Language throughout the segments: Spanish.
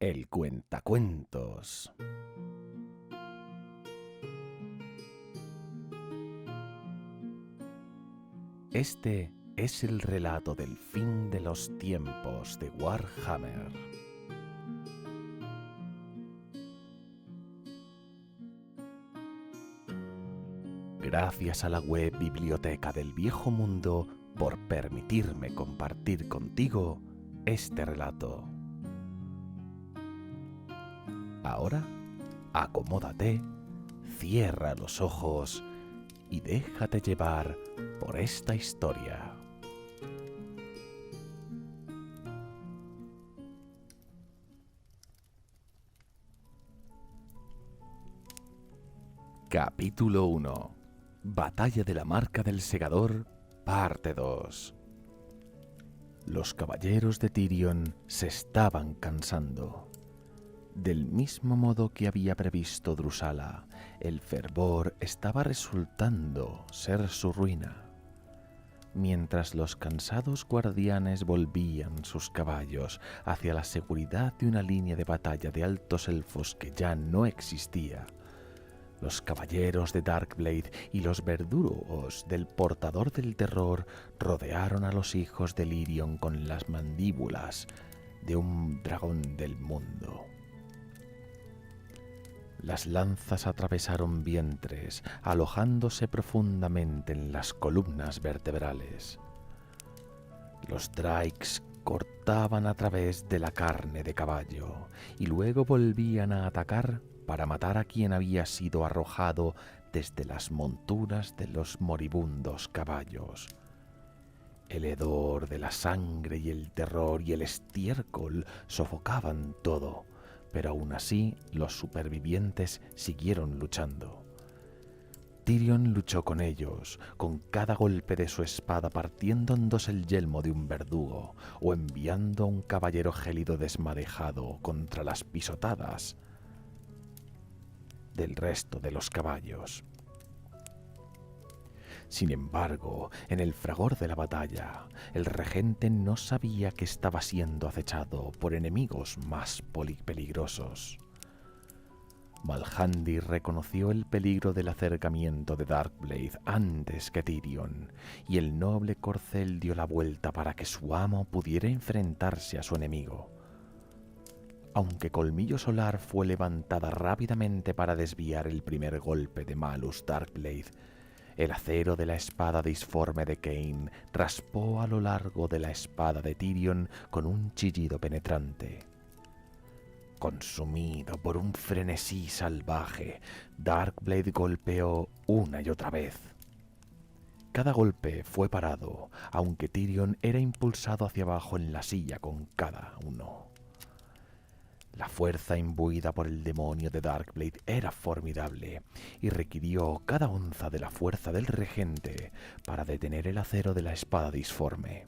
El Cuentacuentos. Este es el relato del fin de los tiempos de Warhammer. Gracias a la web Biblioteca del Viejo Mundo por permitirme compartir contigo este relato. Ahora, acomódate, cierra los ojos y déjate llevar por esta historia. Capítulo 1. Batalla de la Marca del Segador, parte 2. Los caballeros de Tyrion se estaban cansando. Del mismo modo que había previsto Drusala, el fervor estaba resultando ser su ruina. Mientras los cansados guardianes volvían sus caballos hacia la seguridad de una línea de batalla de altos elfos que ya no existía, los caballeros de Darkblade y los verdugos del Portador del Terror rodearon a los hijos de Lirion con las mandíbulas de un dragón del mundo. Las lanzas atravesaron vientres, alojándose profundamente en las columnas vertebrales. Los Drakes cortaban a través de la carne de caballo y luego volvían a atacar para matar a quien había sido arrojado desde las monturas de los moribundos caballos. El hedor de la sangre y el terror y el estiércol sofocaban todo, pero aún así los supervivientes siguieron luchando. Tyrion luchó con ellos, con cada golpe de su espada partiendo en dos el yelmo de un verdugo o enviando a un caballero gélido desmadejado contra las pisotadas del resto de los caballos. Sin embargo, en el fragor de la batalla, el regente no sabía que estaba siendo acechado por enemigos más peligrosos. Malhandir reconoció el peligro del acercamiento de Darkblade antes que Tyrion, y el noble corcel dio la vuelta para que su amo pudiera enfrentarse a su enemigo. Aunque Colmillo Solar fue levantada rápidamente para desviar el primer golpe de Malus Darkblade, el acero de la espada disforme de Cain raspó a lo largo de la espada de Tyrion con un chillido penetrante. Consumido por un frenesí salvaje, Darkblade golpeó una y otra vez. Cada golpe fue parado, aunque Tyrion era impulsado hacia abajo en la silla con cada uno. La fuerza imbuida por el demonio de Darkblade era formidable y requirió cada onza de la fuerza del regente para detener el acero de la espada disforme.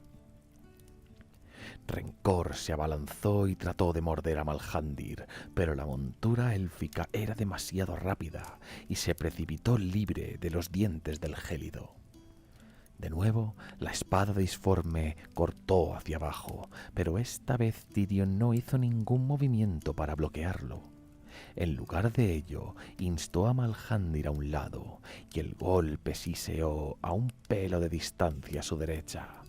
Rencor se abalanzó y trató de morder a Malhandir, pero la montura élfica era demasiado rápida y se precipitó libre de los dientes del gélido. De nuevo, la espada disforme cortó hacia abajo, pero esta vez Tyrion no hizo ningún movimiento para bloquearlo. En lugar de ello, instó a Malhandir a un lado, y el golpe siseó a un pelo de distancia a su derecha.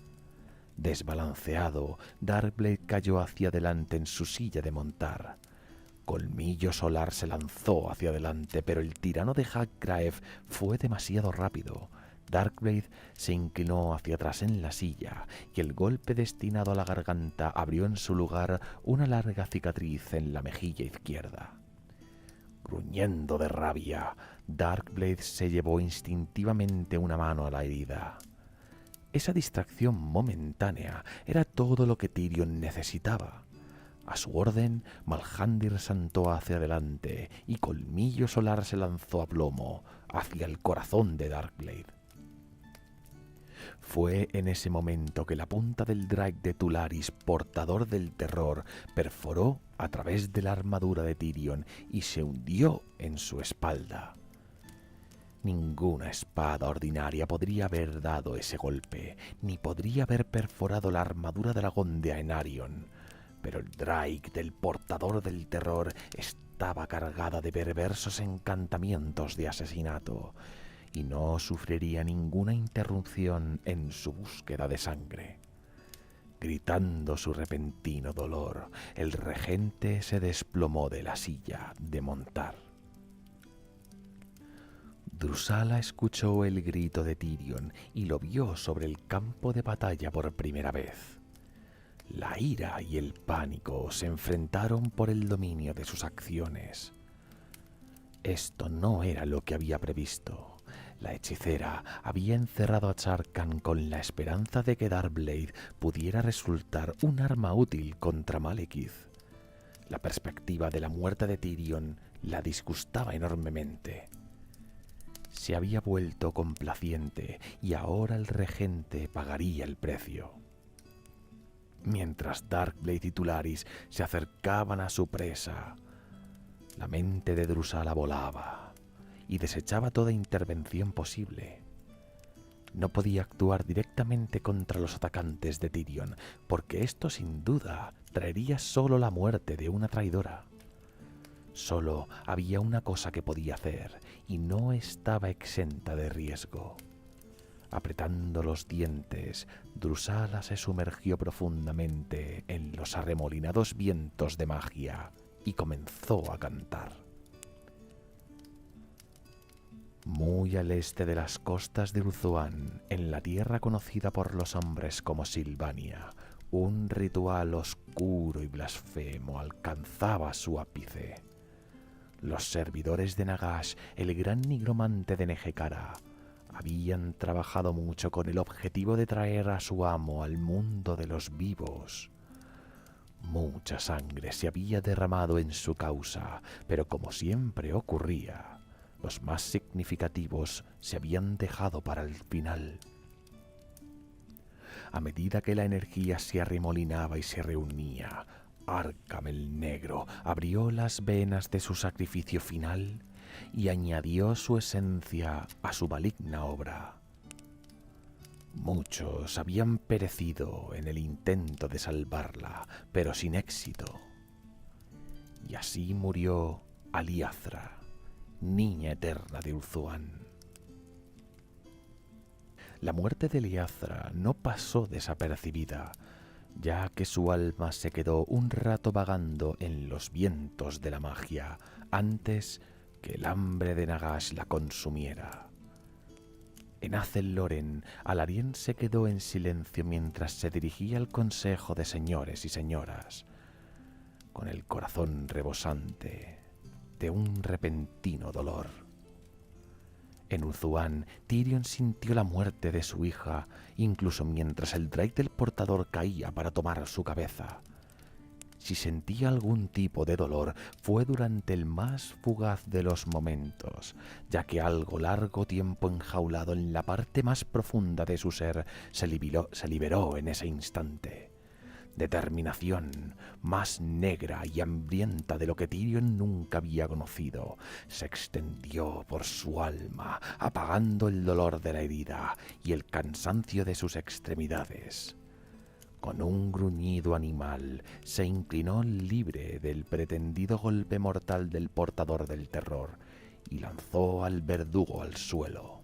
Desbalanceado, Darkblade cayó hacia adelante en su silla de montar. Colmillo Solar se lanzó hacia adelante, pero el tirano de Haggraev fue demasiado rápido. Darkblade se inclinó hacia atrás en la silla y el golpe destinado a la garganta abrió en su lugar una larga cicatriz en la mejilla izquierda. Gruñendo de rabia, Darkblade se llevó instintivamente una mano a la herida. Esa distracción momentánea era todo lo que Tyrion necesitaba. A su orden, Malhandir saltó hacia adelante y Colmillo Solar se lanzó a plomo hacia el corazón de Darkblade. Fue en ese momento que la punta del Drake de Tularis, Portador del Terror, perforó a través de la armadura de Tyrion y se hundió en su espalda. Ninguna espada ordinaria podría haber dado ese golpe, ni podría haber perforado la armadura dragón de Aenarion, pero el Drake del portador del terror estaba cargada de perversos encantamientos de asesinato y no sufriría ninguna interrupción en su búsqueda de sangre. Gritando su repentino dolor, el regente se desplomó de la silla de montar. Drusala escuchó el grito de Tyrion y lo vio sobre el campo de batalla por primera vez. La ira y el pánico se enfrentaron por el dominio de sus acciones. Esto no era lo que había previsto. La hechicera había encerrado a Sharkan con la esperanza de que Darkblade pudiera resultar un arma útil contra Malekith. La perspectiva de la muerte de Tyrion la disgustaba enormemente. Se había vuelto complaciente y ahora el regente pagaría el precio. Mientras Darkblade y Tularis se acercaban a su presa, la mente de Drusala volaba y desechaba toda intervención posible. No podía actuar directamente contra los atacantes de Tyrion, porque esto sin duda traería solo la muerte de una traidora. Solo había una cosa que podía hacer y no estaba exenta de riesgo. Apretando los dientes, Drusala se sumergió profundamente en los arremolinados vientos de magia y comenzó a cantar. Muy al este de las costas de Ulthuan, en la tierra conocida por los hombres como Silvania, un ritual oscuro y blasfemo alcanzaba su ápice. Los servidores de Nagash, el gran nigromante de Nehekhara, habían trabajado mucho con el objetivo de traer a su amo al mundo de los vivos. Mucha sangre se había derramado en su causa, pero como siempre ocurría, los más significativos se habían dejado para el final. A medida que la energía se arremolinaba y se reunía, Arkham el Negro abrió las venas de su sacrificio final y añadió su esencia a su maligna obra. Muchos habían perecido en el intento de salvarla, pero sin éxito. Y así murió Aliathra, niña eterna de Ulthuan. La muerte de Aliathra no pasó desapercibida, ya que su alma se quedó un rato vagando en los vientos de la magia antes que el hambre de Nagash la consumiera. En Azel-Loren, Alarien se quedó en silencio mientras se dirigía al consejo de señores y señoras, con el corazón rebosante de un repentino dolor. En Ulthuan, Tyrion sintió la muerte de su hija, incluso mientras el Drake del portador caía para tomar su cabeza. Si sentía algún tipo de dolor, fue durante el más fugaz de los momentos, ya que algo largo tiempo enjaulado en la parte más profunda de su ser se liberó en ese instante. Determinación, más negra y hambrienta de lo que Tyrion nunca había conocido, se extendió por su alma, apagando el dolor de la herida y el cansancio de sus extremidades. Con un gruñido animal, se inclinó libre del pretendido golpe mortal del portador del terror y lanzó al verdugo al suelo.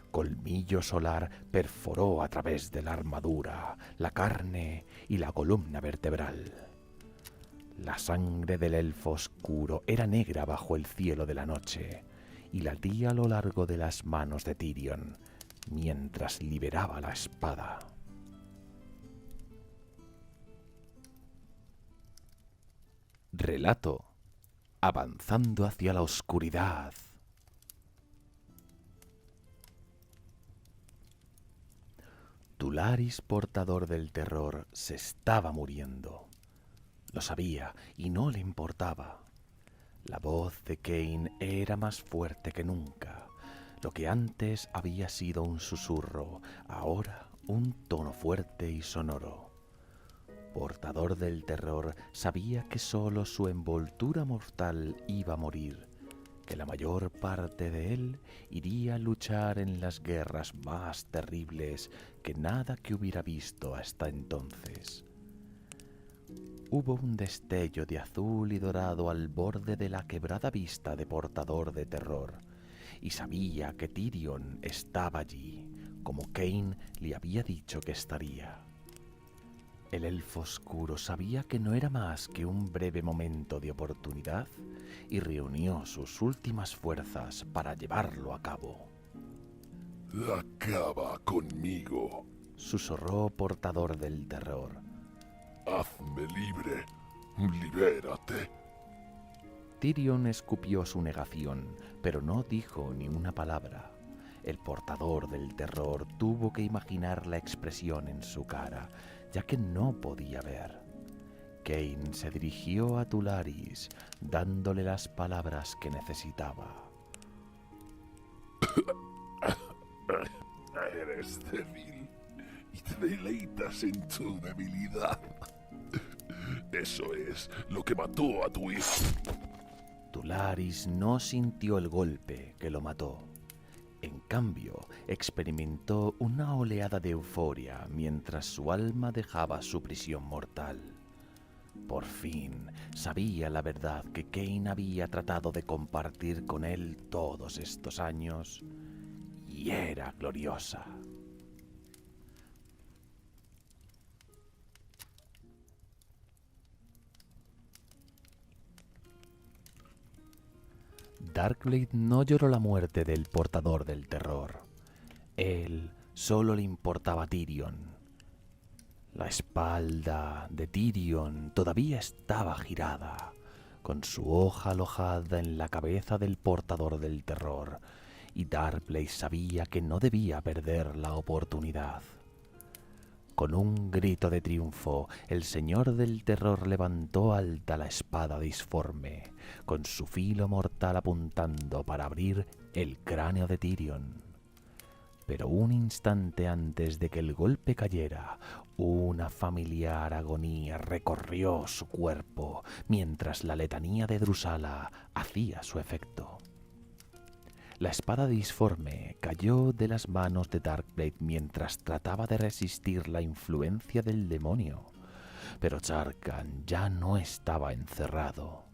Colmillo solar perforó a través de la armadura, la carne y la columna vertebral. La sangre del elfo oscuro era negra bajo el cielo de la noche y latía a lo largo de las manos de Tyrion mientras liberaba la espada. Relato: avanzando hacia la oscuridad. Tularis, portador del terror, se estaba muriendo. Lo sabía y no le importaba. La voz de Kane era más fuerte que nunca. Lo que antes había sido un susurro, ahora un tono fuerte y sonoro. Portador del terror, sabía que solo su envoltura mortal iba a morir, que la mayor parte de él iría a luchar en las guerras más terribles que nada que hubiera visto hasta entonces. Hubo un destello de azul y dorado al borde de la quebrada vista de Portador de Terror, y sabía que Tyrion estaba allí, como Cain le había dicho que estaría. El elfo oscuro sabía que no era más que un breve momento de oportunidad y reunió sus últimas fuerzas para llevarlo a cabo. Acaba conmigo. Susurró Portador del Terror. Hazme libre. Libérate. Tyrion escupió su negación, pero no dijo ni una palabra. El Portador del Terror tuvo que imaginar la expresión en su cara, ya que no podía ver. Cain se dirigió a Tularis, dándole las palabras que necesitaba. Eres débil y te deleitas en tu debilidad. Eso es lo que mató a tu hijo. Tularis no sintió el golpe que lo mató. En cambio, experimentó una oleada de euforia mientras su alma dejaba su prisión mortal. Por fin sabía la verdad que Cain había tratado de compartir con él todos estos años, y era gloriosa. Darkblade no lloró la muerte del Portador del Terror. Él solo le importaba Tyrion. La espalda de Tyrion todavía estaba girada, con su hoja alojada en la cabeza del Portador del Terror, y Darkblade sabía que no debía perder la oportunidad. Con un grito de triunfo, el Señor del Terror levantó alta la espada disforme, con su filo mortal apuntando para abrir el cráneo de Tyrion. Pero un instante antes de que el golpe cayera, una familiar agonía recorrió su cuerpo, mientras la letanía de Drusala hacía su efecto. La espada disforme cayó de las manos de Darkblade mientras trataba de resistir la influencia del demonio, pero Sharkan ya no estaba encerrado.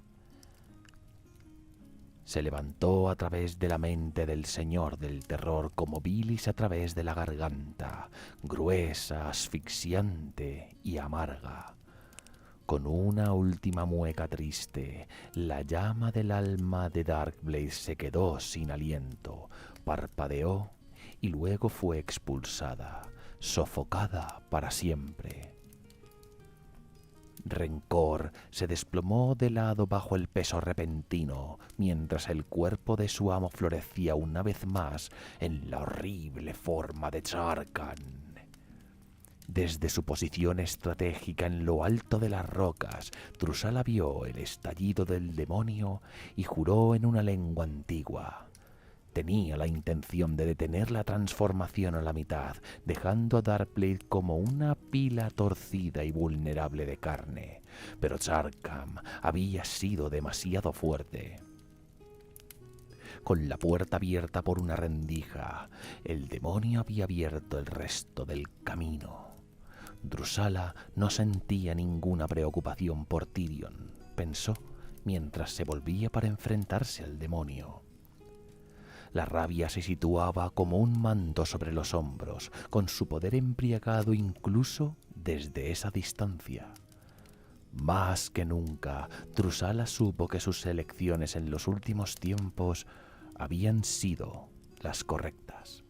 Se levantó a través de la mente del Señor del Terror como bilis a través de la garganta, gruesa, asfixiante y amarga. Con una última mueca triste, la llama del alma de Darkblade se quedó sin aliento, parpadeó y luego fue expulsada, sofocada para siempre. Rencor se desplomó de lado bajo el peso repentino, mientras el cuerpo de su amo florecía una vez más en la horrible forma de Sharkan. Desde su posición estratégica en lo alto de las rocas, Drusala vio el estallido del demonio y juró en una lengua antigua. Tenía la intención de detener la transformación a la mitad, dejando a Darkblade como una pila torcida y vulnerable de carne. Pero Sharkan había sido demasiado fuerte. Con la puerta abierta por una rendija, el demonio había abierto el resto del camino. Drusala no sentía ninguna preocupación por Tyrion, pensó, mientras se volvía para enfrentarse al demonio. La rabia se situaba como un manto sobre los hombros, con su poder embriagado incluso desde esa distancia. Más que nunca, Drusala supo que sus elecciones en los últimos tiempos habían sido las correctas.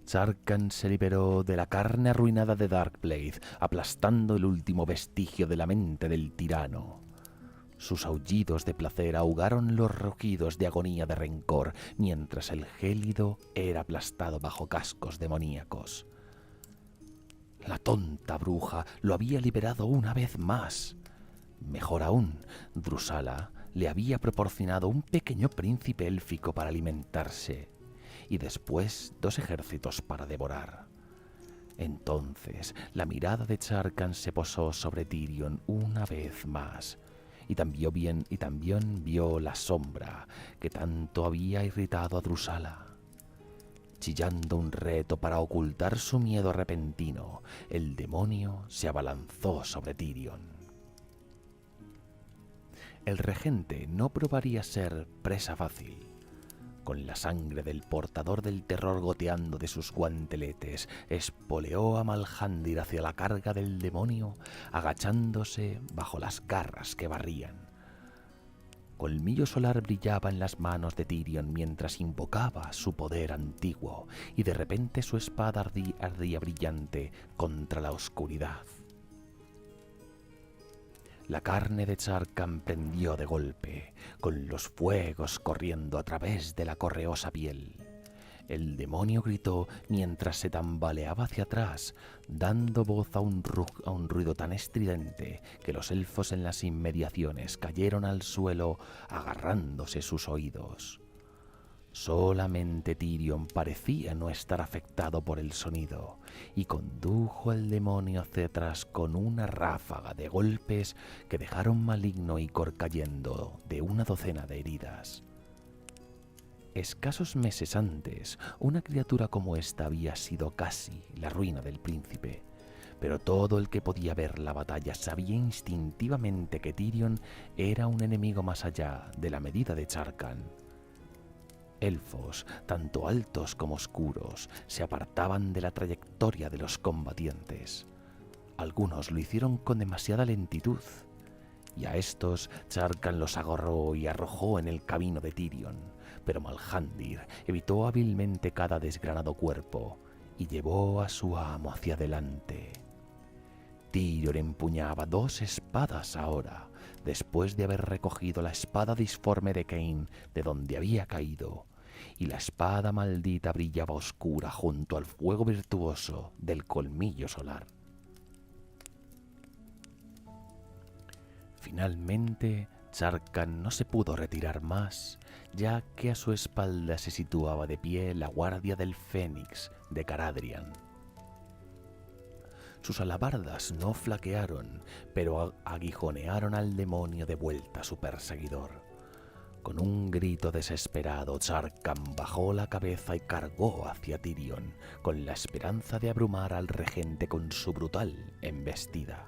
Sharkan se liberó de la carne arruinada de Darkblade, aplastando el último vestigio de la mente del tirano. Sus aullidos de placer ahogaron los rugidos de agonía de Rencor, mientras el gélido era aplastado bajo cascos demoníacos. La tonta bruja lo había liberado una vez más. Mejor aún, Drusala le había proporcionado un pequeño príncipe élfico para alimentarse, y después 2 ejércitos para devorar. Entonces la mirada de Sharkan se posó sobre Tyrion una vez más, y también vio la sombra que tanto había irritado a Drusala. Chillando un reto para ocultar su miedo repentino, el demonio se abalanzó sobre Tyrion. el regente no probaría ser presa fácil. Con la sangre del portador del terror goteando de sus guanteletes, espoleó a Malhandir hacia la carga del demonio, agachándose bajo las garras que barrían. Colmillo solar brillaba en las manos de Tyrion mientras invocaba su poder antiguo, y de repente su espada ardía brillante contra la oscuridad. La carne de Charkan prendió de golpe, con los fuegos corriendo a través de la correosa piel. El demonio gritó mientras se tambaleaba hacia atrás, dando voz a un ruido tan estridente que los elfos en las inmediaciones cayeron al suelo agarrándose sus oídos. Solamente Tyrion parecía no estar afectado por el sonido y condujo al demonio hacia atrás con una ráfaga de golpes que dejaron Maligno y Cor cayendo de una docena de heridas. Escasos meses antes, una criatura como esta había sido casi la ruina del príncipe, pero todo el que podía ver la batalla sabía instintivamente que Tyrion era un enemigo más allá de la medida de Charkan. Elfos, tanto altos como oscuros, se apartaban de la trayectoria de los combatientes. Algunos lo hicieron con demasiada lentitud, y a estos Charkan los agarró y arrojó en el camino de Tyrion, pero Malhandir evitó hábilmente cada desgranado cuerpo y llevó a su amo hacia adelante. Tyrion empuñaba 2 espadas ahora, después de haber recogido la espada disforme de Cain de donde había caído, y la espada maldita brillaba oscura junto al fuego virtuoso del colmillo solar. Finalmente, Charkan no se pudo retirar más, ya que a su espalda se situaba de pie la guardia del Fénix de Caradhrian. Sus alabardas no flaquearon, pero aguijonearon al demonio de vuelta a su perseguidor. Con un grito desesperado, Charkan bajó la cabeza y cargó hacia Tyrion, con la esperanza de abrumar al regente con su brutal embestida.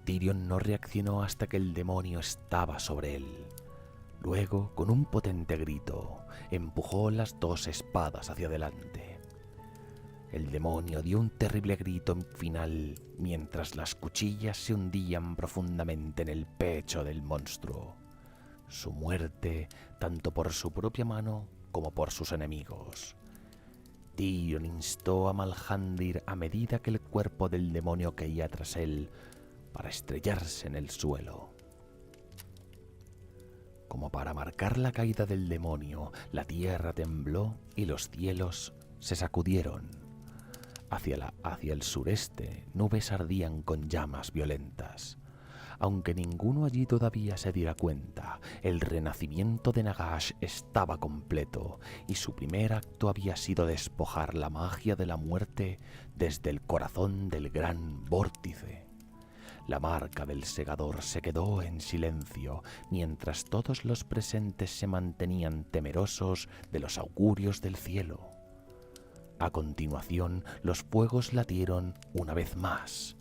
Tyrion no reaccionó hasta que el demonio estaba sobre él. Luego, con un potente grito, empujó las 2 espadas hacia adelante. El demonio dio un terrible grito final mientras las cuchillas se hundían profundamente en el pecho del monstruo. Su muerte, tanto por su propia mano como por sus enemigos. Tyrion instó a Malhandir a medida que el cuerpo del demonio caía tras él para estrellarse en el suelo. Como para marcar la caída del demonio, la tierra tembló y los cielos se sacudieron. Hacia el sureste, nubes ardían con llamas violentas. Aunque ninguno allí todavía se diera cuenta, el renacimiento de Nagash estaba completo y su primer acto había sido despojar la magia de la muerte desde el corazón del gran vórtice. La marca del segador se quedó en silencio mientras todos los presentes se mantenían temerosos de los augurios del cielo. A continuación, los fuegos latieron una vez más,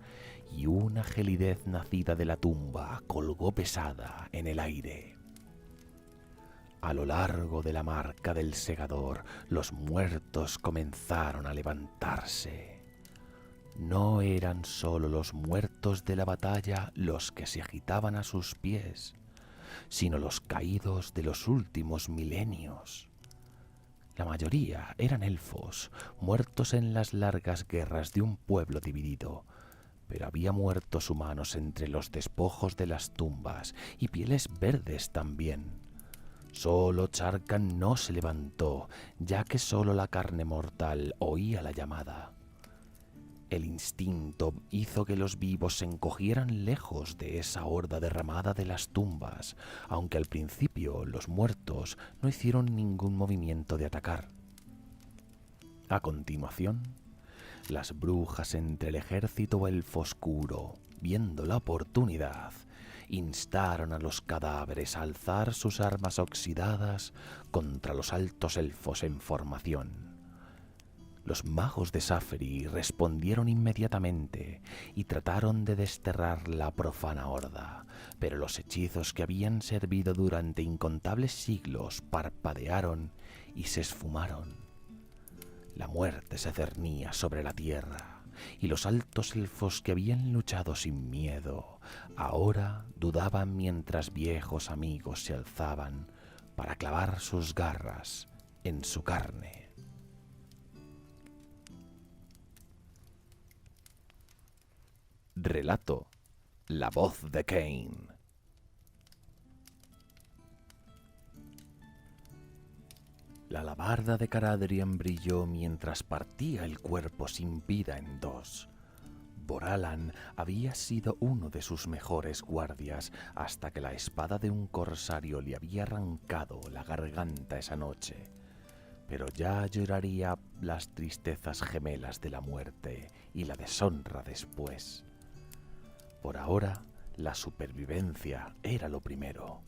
y una gelidez nacida de la tumba colgó pesada en el aire. A lo largo de la marca del segador, los muertos comenzaron a levantarse. No eran solo los muertos de la batalla los que se agitaban a sus pies, sino los caídos de los últimos milenios. La mayoría eran elfos, muertos en las largas guerras de un pueblo dividido, pero había muertos humanos entre los despojos de las tumbas y pieles verdes también. Solo Charkan no se levantó, ya que solo la carne mortal oía la llamada. El instinto hizo que los vivos se encogieran lejos de esa horda derramada de las tumbas, aunque al principio los muertos no hicieron ningún movimiento de atacar. A continuación, las brujas entre el ejército elfo oscuro, viendo la oportunidad, instaron a los cadáveres a alzar sus armas oxidadas contra los altos elfos en formación. Los magos de Safri respondieron inmediatamente y trataron de desterrar la profana horda, pero los hechizos que habían servido durante incontables siglos parpadearon y se esfumaron. La muerte se cernía sobre la tierra, y los altos elfos que habían luchado sin miedo ahora dudaban mientras viejos amigos se alzaban para clavar sus garras en su carne. Relato: La voz de Cain. La alabarda de Caradhrian brilló mientras partía el cuerpo sin vida en dos. Boralan había sido uno de sus mejores guardias hasta que la espada de un corsario le había arrancado la garganta esa noche. Pero ya lloraría las tristezas gemelas de la muerte y la deshonra después. Por ahora, la supervivencia era lo primero.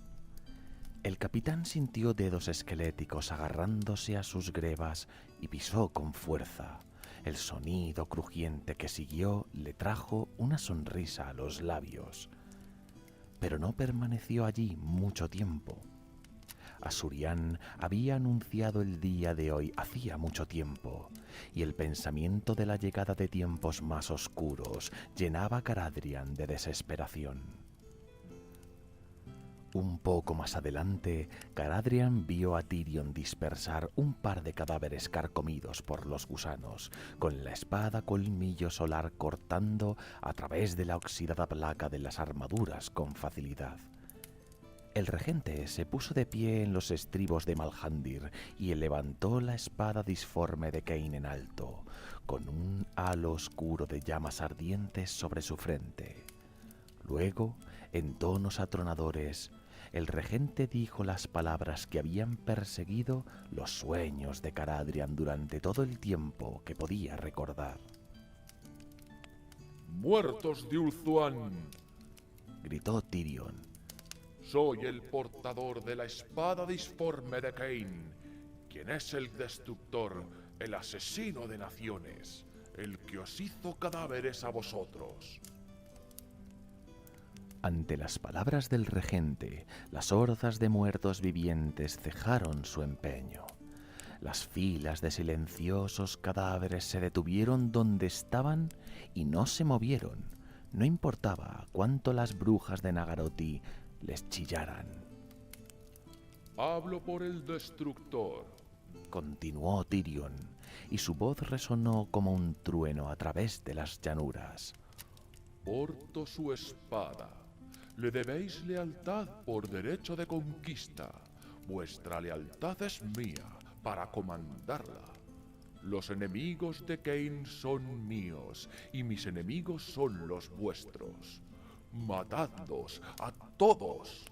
El capitán sintió dedos esqueléticos agarrándose a sus grebas y pisó con fuerza. El sonido crujiente que siguió le trajo una sonrisa a los labios. Pero no permaneció allí mucho tiempo. Asurian había anunciado el día de hoy hacía mucho tiempo, y el pensamiento de la llegada de tiempos más oscuros llenaba a Caradhrian de desesperación. Un poco más adelante, Caradhrian vio a Tyrion dispersar un par de cadáveres carcomidos por los gusanos, con la espada colmillo solar cortando a través de la oxidada placa de las armaduras con facilidad. El regente se puso de pie en los estribos de Malhandir y levantó la espada disforme de Cain en alto, con un halo oscuro de llamas ardientes sobre su frente. Luego, en tonos atronadores, el regente dijo las palabras que habían perseguido los sueños de Caradhrian durante todo el tiempo que podía recordar. ¡Muertos de Ulthuan! Gritó Tyrion. Soy el portador de la espada disforme de Cain, quien es el destructor, el asesino de naciones, el que os hizo cadáveres a vosotros. Ante las palabras del regente, las hordas de muertos vivientes cejaron su empeño. Las filas de silenciosos cadáveres se detuvieron donde estaban y no se movieron. No importaba cuánto las brujas de Nagarothi les chillaran. Hablo por el destructor, continuó Tyrion, y su voz resonó como un trueno a través de las llanuras. Porto su espada. Le debéis lealtad por derecho de conquista. Vuestra lealtad es mía para comandarla. Los enemigos de Cain son míos y mis enemigos son los vuestros. Matadlos a todos.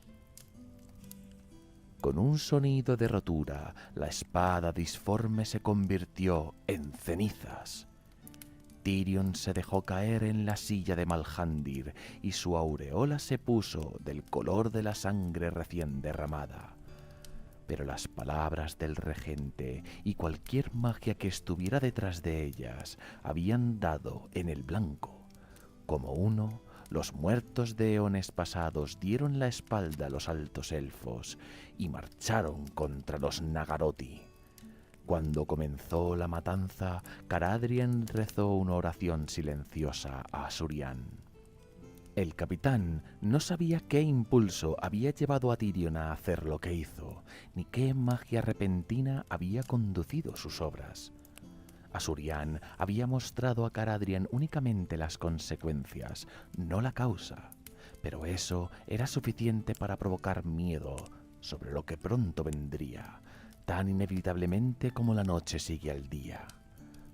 Con un sonido de rotura, la espada disforme se convirtió en cenizas. Tyrion se dejó caer en la silla de Malhandir y su aureola se puso del color de la sangre recién derramada. Pero las palabras del regente y cualquier magia que estuviera detrás de ellas habían dado en el blanco. Como uno, los muertos de eones pasados dieron la espalda a los altos elfos y marcharon contra los Nagarothi. Cuando comenzó la matanza, Caradhrian rezó una oración silenciosa a Asurian. El capitán no sabía qué impulso había llevado a Tyrion a hacer lo que hizo, ni qué magia repentina había conducido sus obras. Asurian había mostrado a Caradhrian únicamente las consecuencias, no la causa, pero eso era suficiente para provocar miedo sobre lo que pronto vendría, tan inevitablemente como la noche sigue al día.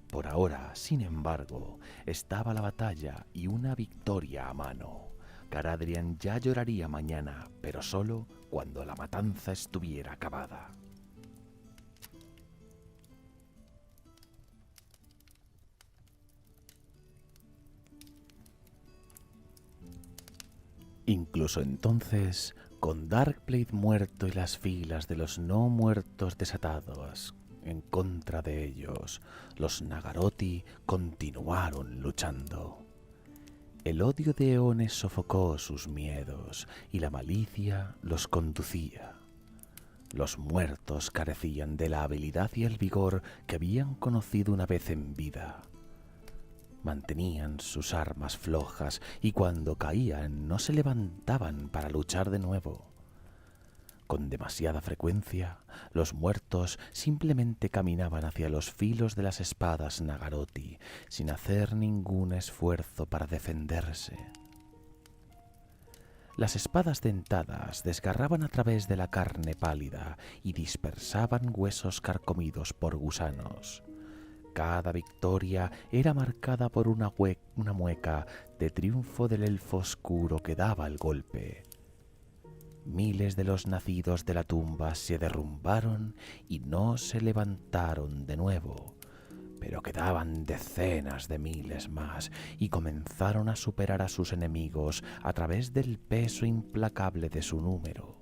Por ahora, sin embargo, estaba la batalla y una victoria a mano. Caradhrian ya lloraría mañana, pero solo cuando la matanza estuviera acabada. Incluso entonces, con Darkblade muerto y las filas de los no muertos desatados, en contra de ellos, los Nagarothi continuaron luchando. El odio de eones sofocó sus miedos y la malicia los conducía. Los muertos carecían de la habilidad y el vigor que habían conocido una vez en vida. Mantenían sus armas flojas y cuando caían no se levantaban para luchar de nuevo. Con demasiada frecuencia, los muertos simplemente caminaban hacia los filos de las espadas Nagarothi sin hacer ningún esfuerzo para defenderse. Las espadas dentadas desgarraban a través de la carne pálida y dispersaban huesos carcomidos por gusanos. Cada victoria era marcada por una mueca de triunfo del elfo oscuro que daba el golpe. Miles de los nacidos de la tumba se derrumbaron y no se levantaron de nuevo, pero quedaban decenas de miles más y comenzaron a superar a sus enemigos a través del peso implacable de su número.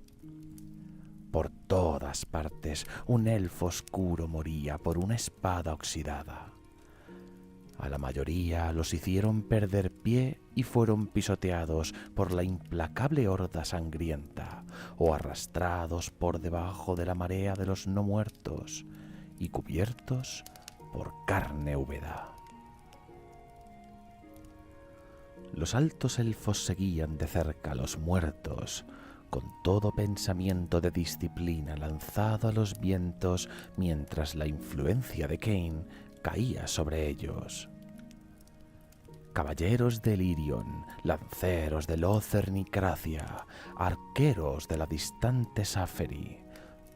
Por todas partes, un elfo oscuro moría por una espada oxidada. A la mayoría los hicieron perder pie y fueron pisoteados por la implacable horda sangrienta o arrastrados por debajo de la marea de los no muertos y cubiertos por carne húmeda. Los altos elfos seguían de cerca a los muertos, con todo pensamiento de disciplina lanzado a los vientos mientras la influencia de Kain caía sobre ellos. Caballeros de Elirion, lanceros de Lothern y Cracia, arqueros de la distante Saferi,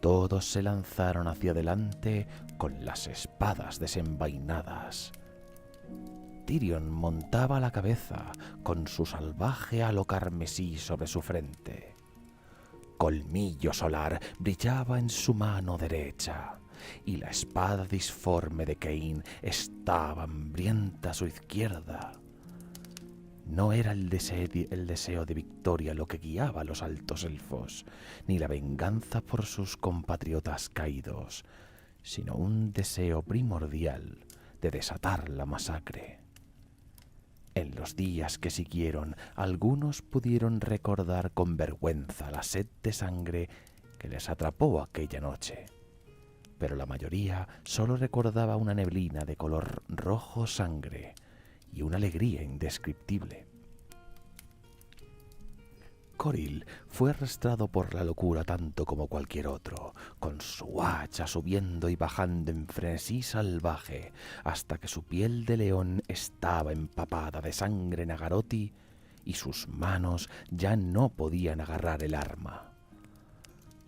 todos se lanzaron hacia adelante con las espadas desenvainadas. Tirion montaba a la cabeza con su salvaje halo carmesí sobre su frente. Colmillo solar brillaba en su mano derecha y la espada disforme de Kain estaba hambrienta a su izquierda. No era el deseo de victoria lo que guiaba a los altos elfos, ni la venganza por sus compatriotas caídos, sino un deseo primordial de desatar la masacre. En los días que siguieron, algunos pudieron recordar con vergüenza la sed de sangre que les atrapó aquella noche, pero la mayoría solo recordaba una neblina de color rojo sangre y una alegría indescriptible. Coril fue arrastrado por la locura tanto como cualquier otro, con su hacha subiendo y bajando en frenesí salvaje, hasta que su piel de león estaba empapada de sangre Nagarothi y sus manos ya no podían agarrar el arma.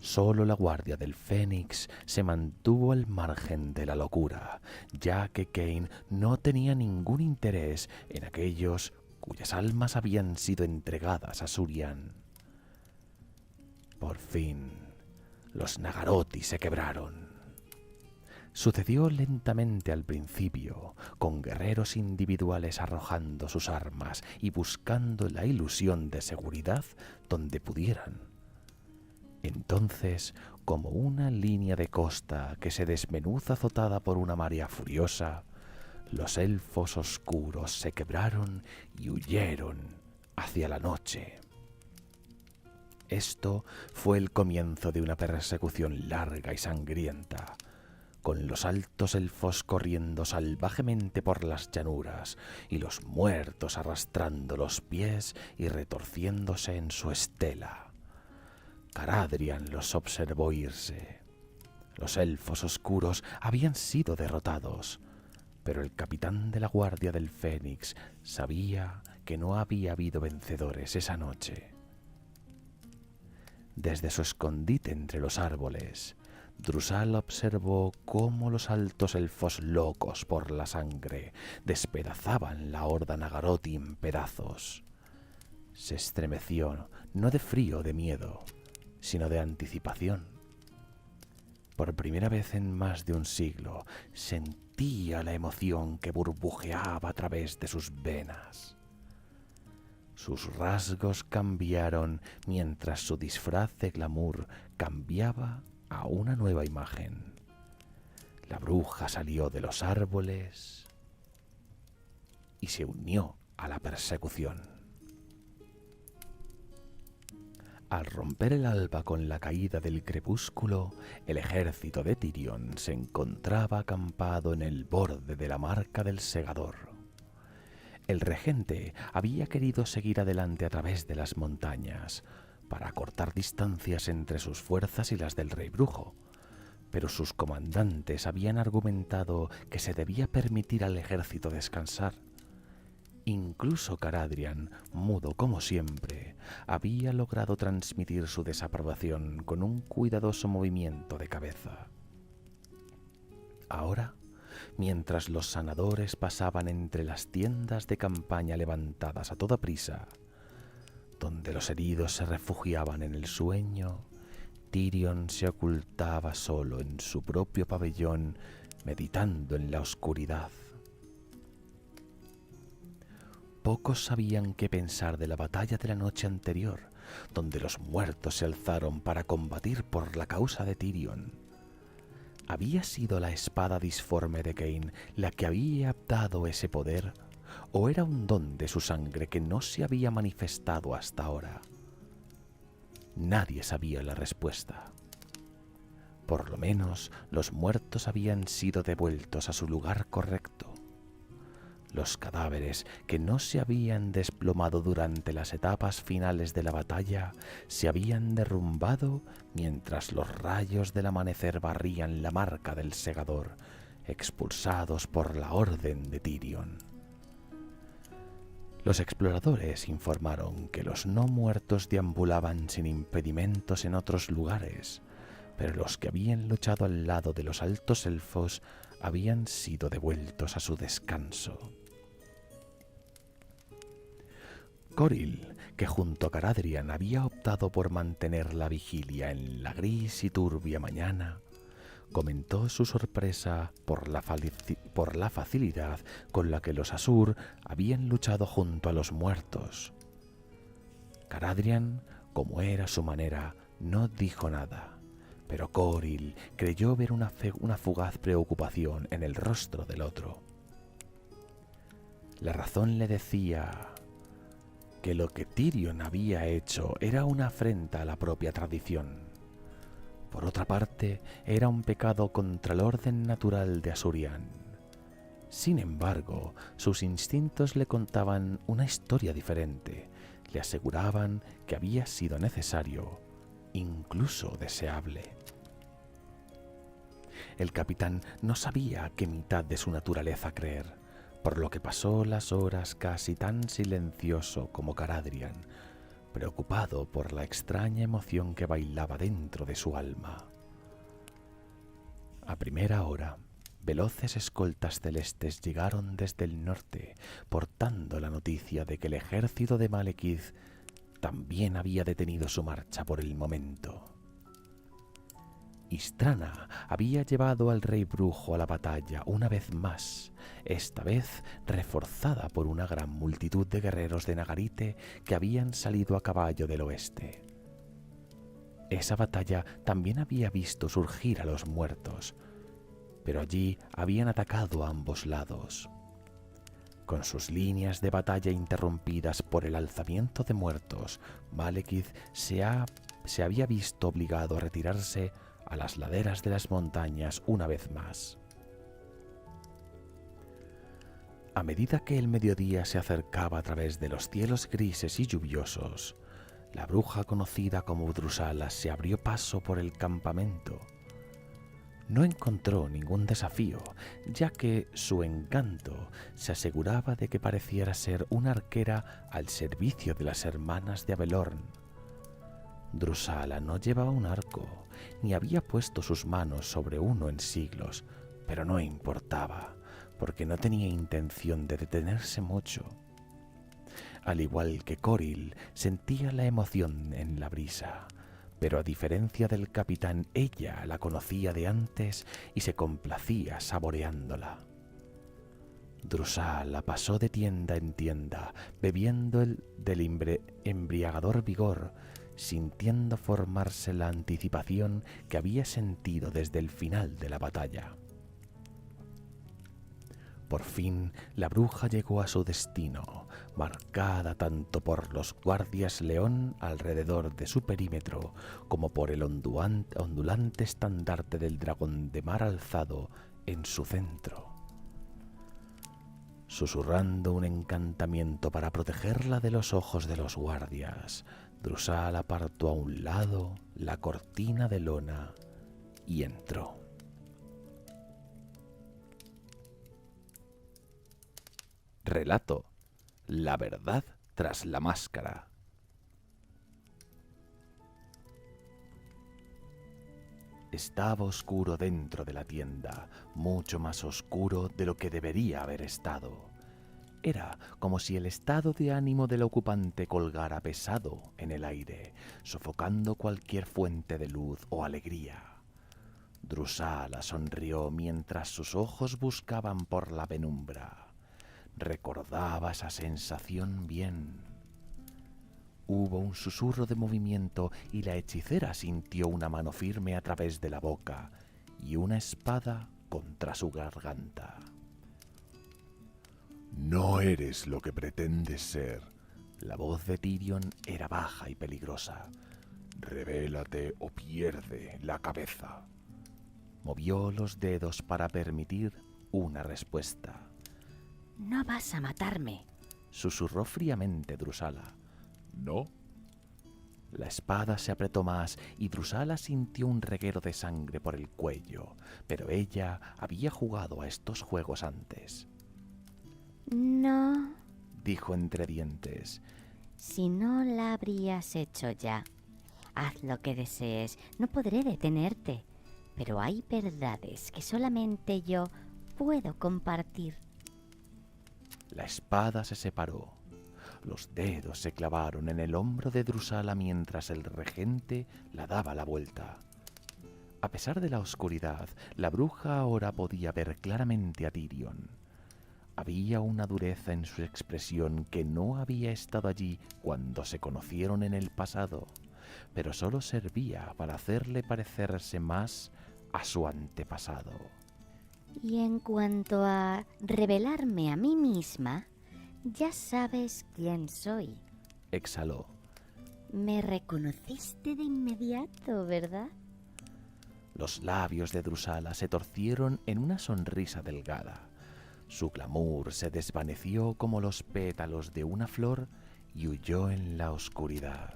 Solo la Guardia del Fénix se mantuvo al margen de la locura, ya que Kain no tenía ningún interés en aquellos cuyas almas habían sido entregadas a Surian. Por fin, los Nagarothi se quebraron. Sucedió lentamente al principio, con guerreros individuales arrojando sus armas y buscando la ilusión de seguridad donde pudieran. Entonces, como una línea de costa que se desmenuza azotada por una marea furiosa, los elfos oscuros se quebraron y huyeron hacia la noche. Esto fue el comienzo de una persecución larga y sangrienta, con los altos elfos corriendo salvajemente por las llanuras y los muertos arrastrando los pies y retorciéndose en su estela. Caradhrian los observó irse. Los elfos oscuros habían sido derrotados, pero el capitán de la Guardia del Fénix sabía que no había habido vencedores esa noche. Desde su escondite entre los árboles, Drusal observó cómo los altos elfos locos por la sangre despedazaban la horda Nagarothi en pedazos. Se estremeció, no de frío o de miedo, sino de anticipación. Por primera vez en más de un siglo, sentía la emoción que burbujeaba a través de sus venas. Sus rasgos cambiaron mientras su disfraz de glamour cambiaba a una nueva imagen. La bruja salió de los árboles y se unió a la persecución. Al romper el alba con la caída del crepúsculo, el ejército de Tirion se encontraba acampado en el borde de la marca del segador. El regente había querido seguir adelante a través de las montañas para acortar distancias entre sus fuerzas y las del rey brujo, pero sus comandantes habían argumentado que se debía permitir al ejército descansar. Incluso Caradrian, mudo como siempre, había logrado transmitir su desaprobación con un cuidadoso movimiento de cabeza. Ahora, mientras los sanadores pasaban entre las tiendas de campaña levantadas a toda prisa, donde los heridos se refugiaban en el sueño, Tirion se ocultaba solo en su propio pabellón, meditando en la oscuridad. Pocos sabían qué pensar de la batalla de la noche anterior, donde los muertos se alzaron para combatir por la causa de Tirion. ¿Había sido la espada disforme de Cain la que había dado ese poder, o era un don de su sangre que no se había manifestado hasta ahora? Nadie sabía la respuesta. Por lo menos los muertos habían sido devueltos a su lugar correcto. Los cadáveres que no se habían desplomado durante las etapas finales de la batalla se habían derrumbado mientras los rayos del amanecer barrían la marca del segador, expulsados por la orden de Tirion. Los exploradores informaron que los no muertos deambulaban sin impedimentos en otros lugares, pero los que habían luchado al lado de los altos elfos habían sido devueltos a su descanso. Coril, que junto a Caradrian había optado por mantener la vigilia en la gris y turbia mañana, comentó su sorpresa por la facilidad con la que los Asur habían luchado junto a los muertos. Caradrian, como era su manera, no dijo nada, pero Coril creyó ver una fugaz preocupación en el rostro del otro. La razón le decía que lo que Tirion había hecho era una afrenta a la propia tradición. Por otra parte, era un pecado contra el orden natural de Asurian. Sin embargo, sus instintos le contaban una historia diferente. Le aseguraban que había sido necesario, incluso deseable. El capitán no sabía a qué mitad de su naturaleza creer, por lo que pasó las horas casi tan silencioso como Caradrian, preocupado por la extraña emoción que bailaba dentro de su alma. A primera hora, veloces escoltas celestes llegaron desde el norte, portando la noticia de que el ejército de Malekith también había detenido su marcha por el momento. Istrana había llevado al rey brujo a la batalla una vez más, esta vez reforzada por una gran multitud de guerreros de Nagarite que habían salido a caballo del oeste. Esa batalla también había visto surgir a los muertos, pero allí habían atacado a ambos lados. Con sus líneas de batalla interrumpidas por el alzamiento de muertos, Malekith se había visto obligado a retirarse a las laderas de las montañas una vez más. A medida que el mediodía se acercaba a través de los cielos grises y lluviosos, la bruja conocida como Drusala se abrió paso por el campamento. No encontró ningún desafío, ya que su encanto se aseguraba de que pareciera ser una arquera al servicio de las hermanas de Abelorn. Drusala no llevaba un arco, ni había puesto sus manos sobre uno en siglos, pero no importaba, porque no tenía intención de detenerse mucho. Al igual que Coril, sentía la emoción en la brisa, pero a diferencia del capitán, ella la conocía de antes y se complacía saboreándola. Drusala pasó de tienda en tienda, bebiendo del embriagador vigor, sintiendo formarse la anticipación que había sentido desde el final de la batalla. Por fin la bruja llegó a su destino, marcada tanto por los guardias león alrededor de su perímetro como por el ondulante estandarte del dragón de mar alzado en su centro. Susurrando un encantamiento para protegerla de los ojos de los guardias, Drusal apartó a un lado la cortina de lona y entró. Relato: la verdad tras la máscara. Estaba oscuro dentro de la tienda, mucho más oscuro de lo que debería haber estado. Era como si el estado de ánimo del ocupante colgara pesado en el aire, sofocando cualquier fuente de luz o alegría. Drusala sonrió mientras sus ojos buscaban por la penumbra. Recordaba esa sensación bien. Hubo un susurro de movimiento y la hechicera sintió una mano firme a través de la boca y una espada contra su garganta. No eres lo que pretendes ser. La voz de Tyrion era baja y peligrosa. Revélate o pierde la cabeza. Movió los dedos para permitir una respuesta. No vas a matarme, Susurró fríamente Drusala. ¿No? La espada se apretó más y Drusala sintió un reguero de sangre por el cuello, pero ella había jugado a estos juegos antes. No, Dijo entre dientes. si no la habrías hecho ya. Haz lo que desees, no podré detenerte, pero hay verdades que solamente yo puedo compartir. La espada se separó. Los dedos se clavaron en el hombro de Drusala mientras el regente la daba la vuelta. A pesar de la oscuridad, la bruja ahora podía ver claramente a Tyrion. Había una dureza en su expresión que no había estado allí cuando se conocieron en el pasado, pero solo servía para hacerle parecerse más a su antepasado. Y en cuanto a revelarme a mí misma, ya sabes quién soy. Exhaló. Me reconociste de inmediato, ¿verdad? Los labios de Drusala se torcieron en una sonrisa delgada. Su glamour se desvaneció como los pétalos de una flor y huyó en la oscuridad.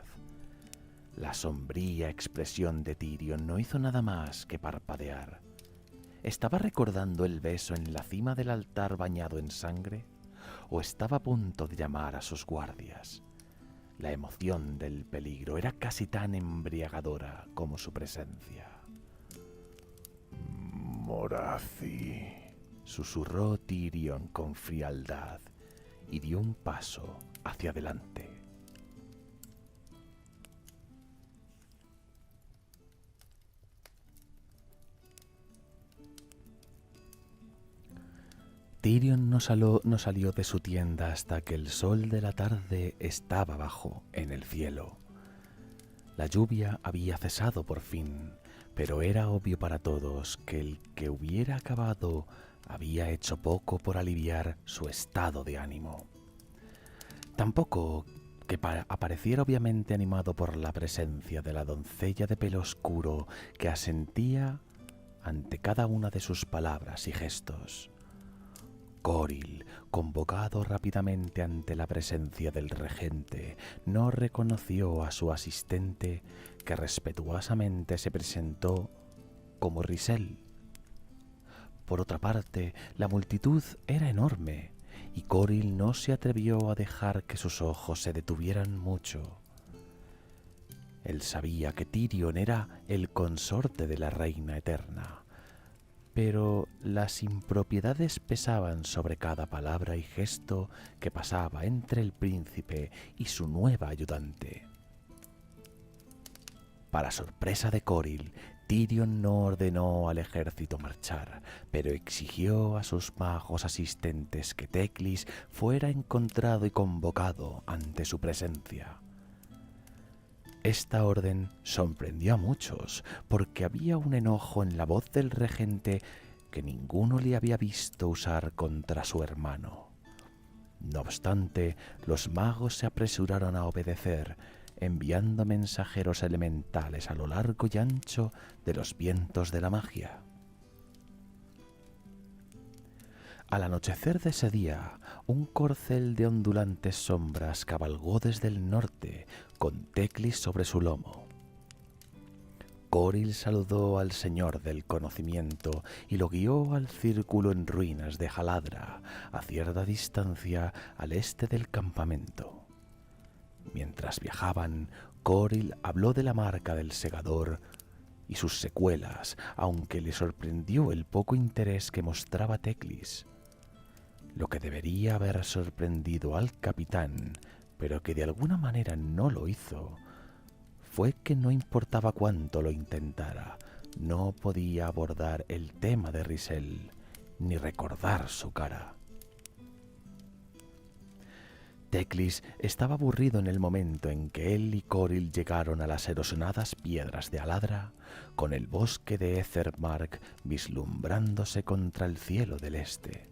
La sombría expresión de Tyrion no hizo nada más que parpadear. ¿Estaba recordando el beso en la cima del altar bañado en sangre? ¿O estaba a punto de llamar a sus guardias? La emoción del peligro era casi tan embriagadora como su presencia. Morathi, Susurró Tyrion con frialdad y dio un paso hacia adelante. Tyrion no salió de su tienda hasta que el sol de la tarde estaba bajo en el cielo. La lluvia había cesado por fin, pero era obvio para todos que el que hubiera acabado había hecho poco por aliviar su estado de ánimo. Tampoco que apareciera obviamente animado por la presencia de la doncella de pelo oscuro que asentía ante cada una de sus palabras y gestos. Coril, convocado rápidamente ante la presencia del regente, no reconoció a su asistente, que respetuosamente se presentó como Rysel. Por otra parte, la multitud era enorme, y Coril no se atrevió a dejar que sus ojos se detuvieran mucho. Él sabía que Tyrion era el consorte de la reina eterna, pero las impropiedades pesaban sobre cada palabra y gesto que pasaba entre el príncipe y su nueva ayudante. Para sorpresa de Coril, Tyrion no ordenó al ejército marchar, pero exigió a sus magos asistentes que Teclis fuera encontrado y convocado ante su presencia. Esta orden sorprendió a muchos, porque había un enojo en la voz del regente que ninguno le había visto usar contra su hermano. No obstante, los magos se apresuraron a obedecer, enviando mensajeros elementales a lo largo y ancho de los vientos de la magia. Al anochecer de ese día, un corcel de ondulantes sombras cabalgó desde el norte, con Teclis sobre su lomo. Coril saludó al señor del conocimiento y lo guió al círculo en ruinas de Haladra, a cierta distancia al este del campamento. Mientras viajaban, Coril habló de la marca del segador y sus secuelas, aunque le sorprendió el poco interés que mostraba Teclis. Lo que debería haber sorprendido al capitán, pero que de alguna manera no lo hizo, fue que no importaba cuánto lo intentara, no podía abordar el tema de Rizal, ni recordar su cara. Teclis estaba aburrido en el momento en que él y Coril llegaron a las erosionadas piedras de Haladra, con el bosque de Ethermark vislumbrándose contra el cielo del este.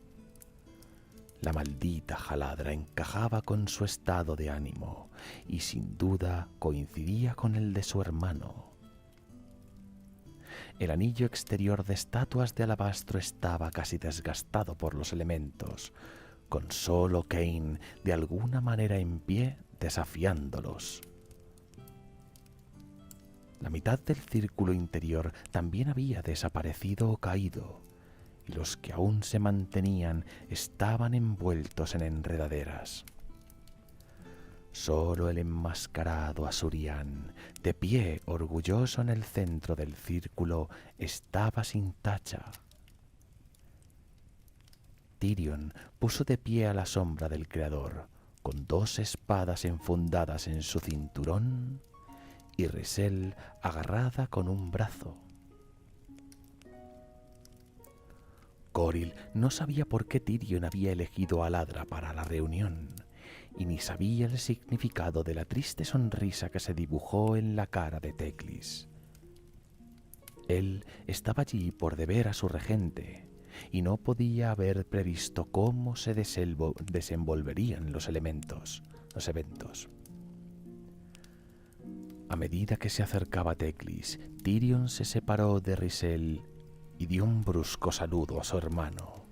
La maldita Haladra encajaba con su estado de ánimo y sin duda coincidía con el de su hermano. El anillo exterior de estatuas de alabastro estaba casi desgastado por los elementos, con solo Kane de alguna manera en pie desafiándolos. La mitad del círculo interior también había desaparecido o caído, y los que aún se mantenían estaban envueltos en enredaderas. Solo el enmascarado Asurian, de pie orgulloso en el centro del círculo, estaba sin tacha. Tyrion puso de pie a la sombra del Creador, con 2 espadas enfundadas en su cinturón y Rizal agarrada con un brazo. Coril no sabía por qué Tyrion había elegido a Haladra para la reunión, y ni sabía el significado de la triste sonrisa que se dibujó en la cara de Teclis. Él estaba allí por deber a su regente, y no podía haber previsto cómo se desenvolverían los eventos. A medida que se acercaba Teclis, Tyrion se separó de Rizal y dio un brusco saludo a su hermano.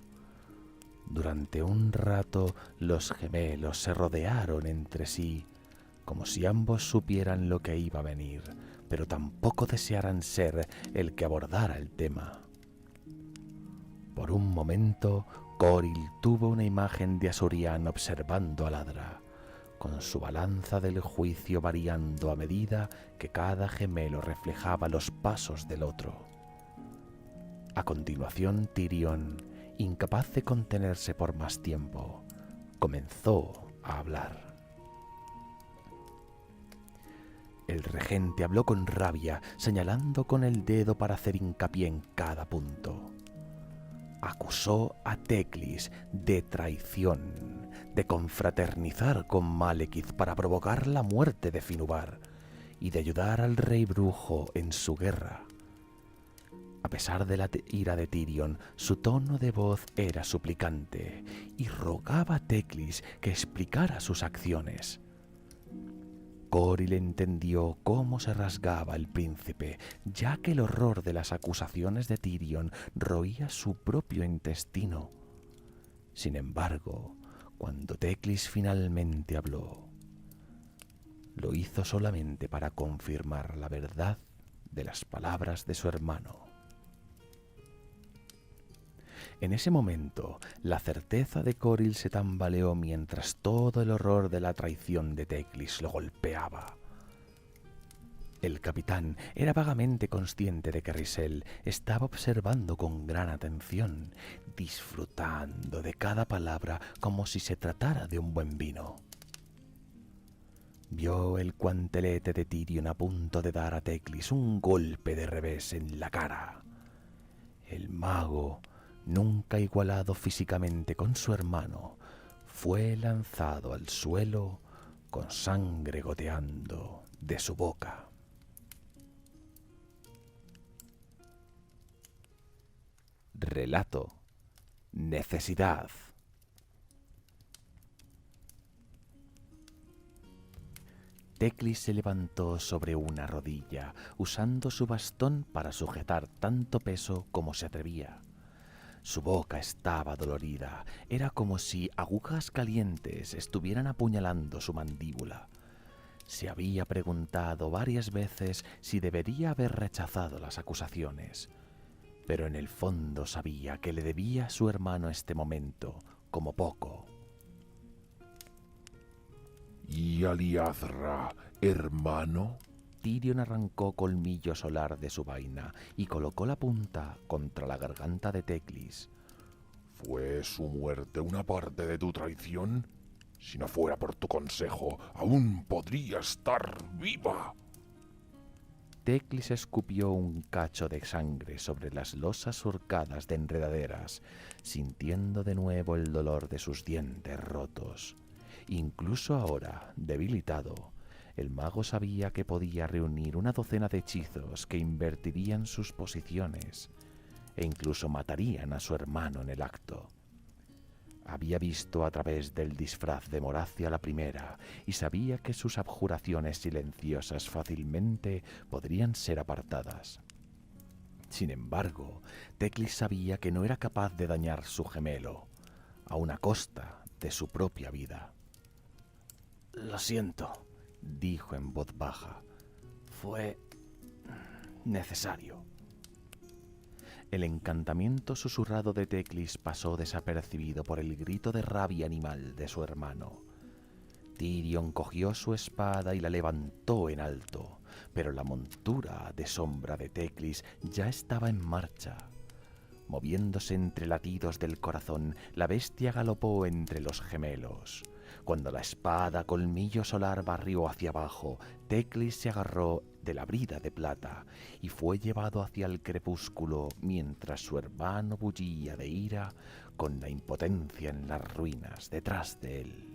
Durante un rato los gemelos se rodearon entre sí, como si ambos supieran lo que iba a venir, pero tampoco desearan ser el que abordara el tema. Por un momento, Coril tuvo una imagen de Asurian observando a Haladra, con su balanza del juicio variando a medida que cada gemelo reflejaba los pasos del otro. A continuación, Tyrion, incapaz de contenerse por más tiempo, comenzó a hablar. El regente habló con rabia, señalando con el dedo para hacer hincapié en cada punto. Acusó a Teclis de traición, de confraternizar con Malekith para provocar la muerte de Finubar y de ayudar al rey brujo en su guerra. A pesar de la ira de Tyrion, su tono de voz era suplicante y rogaba a Teclis que explicara sus acciones. Coril entendió cómo se rasgaba el príncipe, ya que el horror de las acusaciones de Tyrion roía su propio intestino. Sin embargo, cuando Teclis finalmente habló, lo hizo solamente para confirmar la verdad de las palabras de su hermano. En ese momento, la certeza de Coril se tambaleó mientras todo el horror de la traición de Teclis lo golpeaba. El capitán era vagamente consciente de que Rizal estaba observando con gran atención, disfrutando de cada palabra como si se tratara de un buen vino. Vio el guantelete de Tyrion a punto de dar a Teclis un golpe de revés en la cara. El mago, nunca igualado físicamente con su hermano, fue lanzado al suelo con sangre goteando de su boca. Relato. Necesidad. Teclis se levantó sobre una rodilla, usando su bastón para sujetar tanto peso como se atrevía. Su boca estaba dolorida, era como si agujas calientes estuvieran apuñalando su mandíbula. Se había preguntado varias veces si debería haber rechazado las acusaciones, pero en el fondo sabía que le debía a su hermano este momento, como poco. ¿Y Aliazra, hermano? Tyrion arrancó Colmillo Solar de su vaina y colocó la punta contra la garganta de Teclis. ¿Fue su muerte una parte de tu traición? Si no fuera por tu consejo, aún podría estar viva. Teclis escupió un cacho de sangre sobre las losas surcadas de enredaderas, sintiendo de nuevo el dolor de sus dientes rotos. Incluso ahora, debilitado, el mago sabía que podía reunir una docena de hechizos que invertirían sus posiciones e incluso matarían a su hermano en el acto. Había visto a través del disfraz de Moracia la primera y sabía que sus abjuraciones silenciosas fácilmente podrían ser apartadas. Sin embargo, Teclis sabía que no era capaz de dañar su gemelo, aun a costa de su propia vida. Lo siento, dijo en voz baja. Fue necesario. El encantamiento susurrado de Teclis pasó desapercibido por el grito de rabia animal de su hermano. Tyrion cogió su espada y la levantó en alto, pero la montura de sombra de Teclis ya estaba en marcha. Moviéndose entre latidos del corazón, la bestia galopó entre los gemelos. Cuando la espada Colmillo Solar barrió hacia abajo, Teclis se agarró de la brida de plata y fue llevado hacia el crepúsculo mientras su hermano bullía de ira con la impotencia en las ruinas detrás de él.